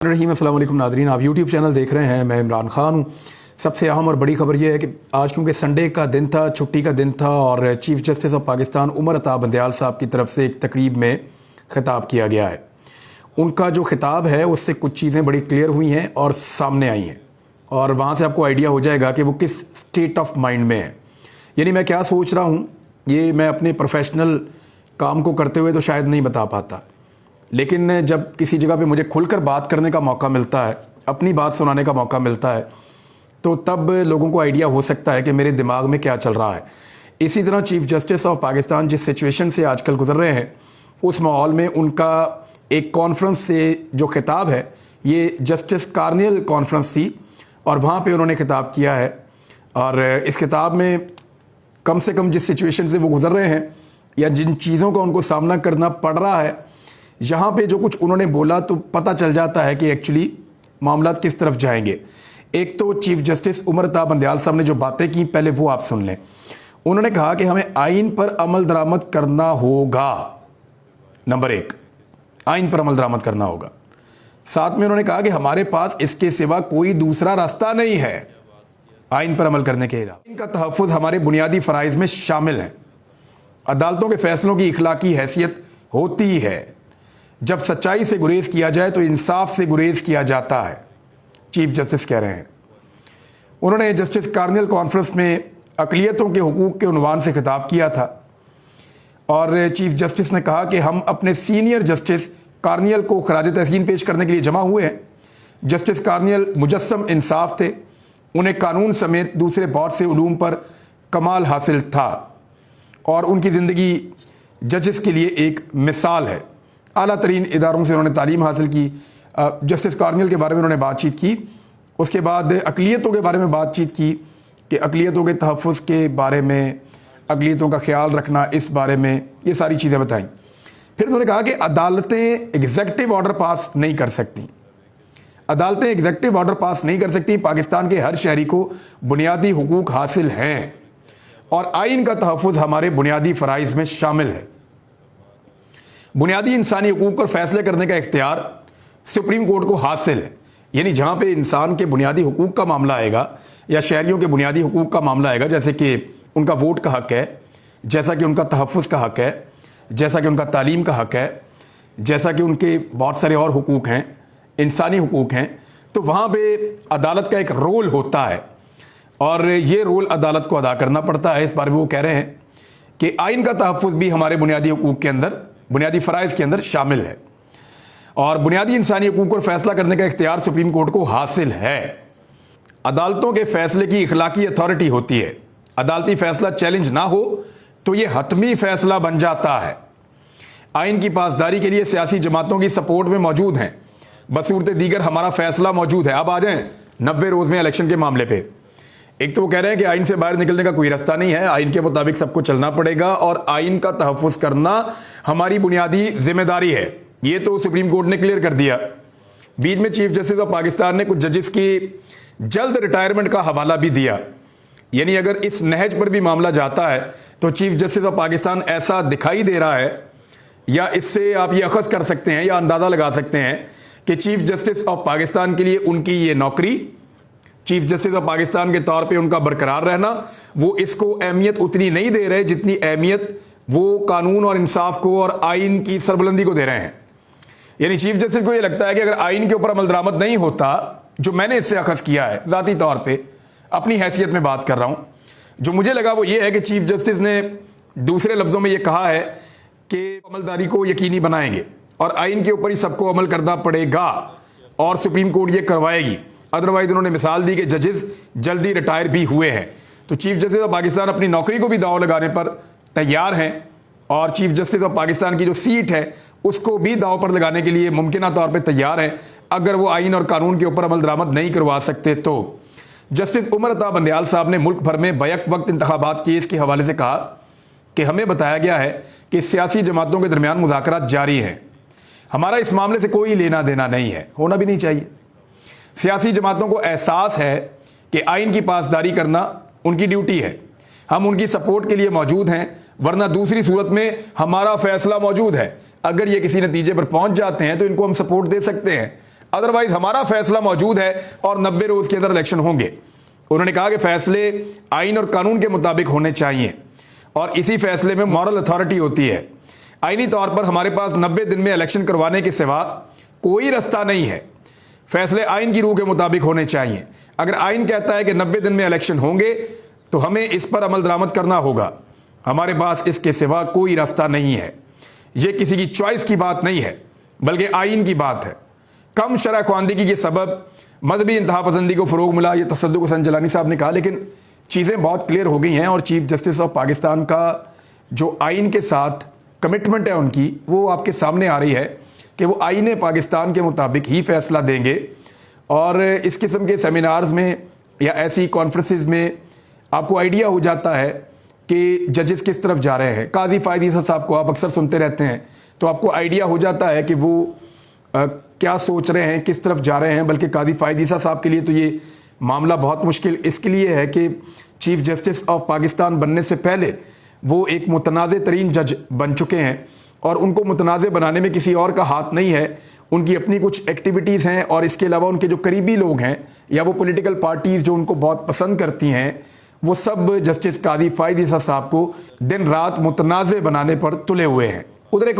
रहीम अस्सलाम वालेकुम नादरीन, आप यूट्यूब चैनल देख रहे हैं। मैं इमरान खान हूँ। सबसे अहम और बड़ी खबर यह है कि आज क्योंकि संडे का दिन था, छुट्टी का दिन था और chief justice of Pakistan Umar Ata Bandial साहब की तरफ से एक तकरीब में ख़िताब किया गया है। उनका जो ख़िताब है उससे कुछ चीज़ें बड़ी क्लियर हुई हैं और सामने आई हैं और वहाँ से आपको आइडिया हो जाएगा कि वो किस स्टेट ऑफ माइंड में है। यानी मैं क्या सोच रहा हूँ, ये मैं अपने प्रोफेशनल काम को करते हुए तो शायद नहीं बता पाता, लेकिन जब किसी जगह पे मुझे खुलकर बात करने का मौका मिलता है, अपनी बात सुनाने का मौका मिलता है, तो तब लोगों को आइडिया हो सकता है कि मेरे दिमाग में क्या चल रहा है। इसी तरह चीफ़ जस्टिस ऑफ पाकिस्तान जिस सिचुएशन से आजकल गुजर रहे हैं, उस माहौल में उनका एक कॉन्फ्रेंस से जो खिताब है, ये जस्टिस कार्नियल कॉन्फ्रेंस थी और वहाँ पर उन्होंने खिताब किया है। और इस किताब में कम से कम जिस सिचुएशन से वो गुजर रहे हैं या जिन चीज़ों का उनको सामना करना पड़ रहा है, यहाँ पे जो कुछ उन्होंने बोला तो पता चल जाता है कि एक्चुअली मामला किस तरफ जाएंगे। एक तो चीफ जस्टिस उमर अता बंदयाल साहब ने जो बातें की, पहले वो आप सुन लें। उन्होंने कहा कि हमें आइन पर अमल दरामद करना होगा। नंबर एक, आइन पर अमल दरामद करना होगा। साथ में उन्होंने कहा कि हमारे पास इसके सिवा कोई दूसरा रास्ता नहीं है आइन पर अमल करने के अलावा। इनका तहफ़्फ़ुज़ हमारे बुनियादी फ़राइज़ में शामिल है। अदालतों के फैसलों की इखलाकी हैसियत होती है। जब सच्चाई से गुरेज किया जाए तो इंसाफ से गुरेज किया जाता है, चीफ जस्टिस कह रहे हैं। उन्होंने जस्टिस कार्नियल कॉन्फ्रेंस में अक़लियतों के हुकूक़ के उन्वान से खिताब किया था और चीफ जस्टिस ने कहा कि हम अपने सीनियर जस्टिस कार्नियल को खराज तहसीन पेश करने के लिए जमा हुए हैं। जस्टिस कार्नियल मुजस्सम इंसाफ थे, उन्हें कानून समेत दूसरे बहुत से उलूम पर कमाल हासिल था और उनकी ज़िंदगी जजेस के लिए एक मिसाल है। आला तरीन इदारों से उन्होंने तालीम हासिल की। जस्टिस कार्नियल के बारे में उन्होंने बातचीत की। उसके बाद अक़लियतों के बारे में बातचीत की कि अक़लियतों के तहफ़्फ़ुज़ के बारे में, अक़लियतों का ख्याल रखना, इस बारे में ये सारी चीज़ें बताईं। फिर उन्होंने कहा कि अदालतें एग्जेक्टिव ऑर्डर पास नहीं कर सकती। अदालतें एग्जेक्टिव ऑर्डर पास नहीं कर सकती। पाकिस्तान के हर शहरी को बुनियादी हुकूक़ हासिल हैं और आइन का तहफ़्फ़ुज़ हमारे बुनियादी फ़राइज़ में शामिल है। बुनियादी इंसानी हुकूक़ पर फैसले करने का इख्तियार सुप्रीम कोर्ट को हासिल है। यानी जहाँ पे इंसान के बुनियादी हुकूक़ का मामला आएगा या शहरियों के बुनियादी हुकूक़ का मामला आएगा, जैसे कि उनका वोट का हक़ है, जैसा कि उनका तहफ़्फ़ुज़ का हक़ है, जैसा कि उनका तालीम का हक़ है, जैसा कि उनके बहुत सारे और हुकूक़ हैं, इंसानी हुकूक़ हैं, तो वहाँ पर अदालत का एक रोल होता है और ये रोल अदालत को अदा करना पड़ता है। इस बारे में वो कह रहे हैं कि आइन का तहफ़्फ़ुज़ भी हमारे बुनियादी हुकूक़ के अंदर, बुनियादी फ़राइज़ के अंदर शामिल है और बुनियादी इंसानी हुकूक़ पर फैसला करने का इख्तियार सुप्रीम कोर्ट को हासिल है। अदालतों के फैसले की इखलाकी अथॉरिटी होती है। अदालती फैसला चैलेंज ना हो तो ये हतमी फैसला बन जाता है। आइन की पासदारी के लिए सियासी जमातों की सपोर्ट में मौजूद हैं। बसूरत दीगर हमारा फैसला मौजूद है। अब आ जाएं 90 रोज़ में इलेक्शन के मामले पे। एक तो वो कह रहे हैं कि आइन से बाहर निकलने का कोई रास्ता नहीं है, आइन के मुताबिक सबको चलना पड़ेगा और आइन का तहफ़्फ़ुज़ करना हमारी बुनियादी जिम्मेदारी है। ये तो सुप्रीम कोर्ट ने क्लियर कर दिया। बीच में चीफ जस्टिस ऑफ पाकिस्तान ने कुछ जजेस की जल्द रिटायरमेंट का हवाला भी दिया। यानी अगर इस नहज पर भी मामला जाता है तो चीफ जस्टिस ऑफ पाकिस्तान ऐसा दिखाई दे रहा है, या इससे आप ये अखज़ कर सकते हैं या अंदाज़ा लगा सकते हैं कि चीफ जस्टिस ऑफ पाकिस्तान के लिए उनकी ये नौकरी, चीफ जस्टिस ऑफ पाकिस्तान के तौर पे उनका बरकरार रहना, वो इसको अहमियत उतनी नहीं दे रहे जितनी अहमियत वो कानून और इंसाफ को और आइन की सरबुलंदी को दे रहे हैं। यानी चीफ जस्टिस को ये लगता है कि अगर आइन के ऊपर अमल दरामद नहीं होता, जो मैंने इससे अखज़ किया है, ज़ाती तौर पे अपनी हैसियत में बात कर रहा हूँ, जो मुझे लगा वो ये है कि चीफ जस्टिस ने दूसरे लफ्ज़ों में ये कहा है कि अमलदारी को यकीनी बनाएंगे और आइन के ऊपर ही सबको अमल करना पड़ेगा और सुप्रीम कोर्ट ये करवाएगी। अदरवाइज उन्होंने मिसाल दी कि जजेस जल्दी रिटायर भी हुए हैं। तो चीफ जस्टिस ऑफ पाकिस्तान अपनी नौकरी को भी दाव लगाने पर तैयार हैं और चीफ जस्टिस ऑफ पाकिस्तान की जो सीट है उसको भी दाव पर लगाने के लिए मुमकिना तौर पर तैयार हैं अगर वो आइन और कानून के ऊपर अमल दरामद नहीं करवा सकते। तो जस्टिस उमर अता बंदयाल साहब ने मुल्क भर में बैक वक्त इंतखाबात केस के हवाले से कहा कि हमें बताया गया है कि सियासी जमातों के दरमियान मुज़ाकरात जारी हैं। हमारा इस मामले से कोई लेना देना नहीं है, होना भी नहीं चाहिए। सियासी जमातों को एहसास है कि आइन की पासदारी करना उनकी ड्यूटी है। हम उनकी सपोर्ट के लिए मौजूद हैं, वरना दूसरी सूरत में हमारा फैसला मौजूद है। अगर ये किसी नतीजे पर पहुंच जाते हैं तो इनको हम सपोर्ट दे सकते हैं। अदरवाइज हमारा फैसला मौजूद है और 90 रोज के अंदर इलेक्शन होंगे। उन्होंने कहा कि फैसले आइन और कानून के मुताबिक होने चाहिए और इसी फैसले में मॉरल अथॉरिटी होती है। आईनी तौर पर हमारे पास 90 दिन में इलेक्शन करवाने के सिवा कोई रास्ता नहीं है। फैसले आइन की रूह के मुताबिक होने चाहिए। अगर आइन कहता है कि 90 दिन में इलेक्शन होंगे तो हमें इस पर अमल दरामद करना होगा। हमारे पास इसके सिवा कोई रास्ता नहीं है। यह किसी की चॉइस की बात नहीं है बल्कि आइन की बात है। कम शरह ख्वानदगी के सबब मजहबी इंतहा पसंदी को फ़रोग मिला, ये तसद्दुक़ हसन जलानी साहब ने कहा, लेकिन चीज़ें बहुत क्लियर हो गई हैं और चीफ जस्टिस ऑफ पाकिस्तान का जो आइन के साथ कमिटमेंट है उनकी, वो आपके सामने आ रही है कि वो आइन पाकिस्तान के मुताबिक ही फैसला देंगे। और इस किस्म के सेमिनार्स में या ऐसी कॉन्फ्रेंसेस में आपको आइडिया हो जाता है कि जजेस किस तरफ जा रहे हैं। काजी फ़ायद ईसा साहब को आप अक्सर सुनते रहते हैं तो आपको आइडिया हो जाता है कि वो क्या सोच रहे हैं, किस तरफ जा रहे हैं। बल्कि काजी फ़ायद ईसा साहब के लिए तो ये मामला बहुत मुश्किल इसके लिए है कि चीफ जस्टिस ऑफ पाकिस्तान बनने से पहले वो एक मुतनाज़ तरीन जज बन चुके हैं और उनको मुतनाज़ बनाने में किसी और का हाथ नहीं है। उनकी अपनी कुछ एक्टिविटीज़ हैं और इसके अलावा उनके जो करीबी लोग हैं या वो पॉलिटिकल पार्टीज़ जो उनको बहुत पसंद करती हैं, वो सब जस्टिस काजी फ़ायद ईसा साहब को दिन रात मुतनाज़ बनाने पर तुले हुए हैं। उधर एक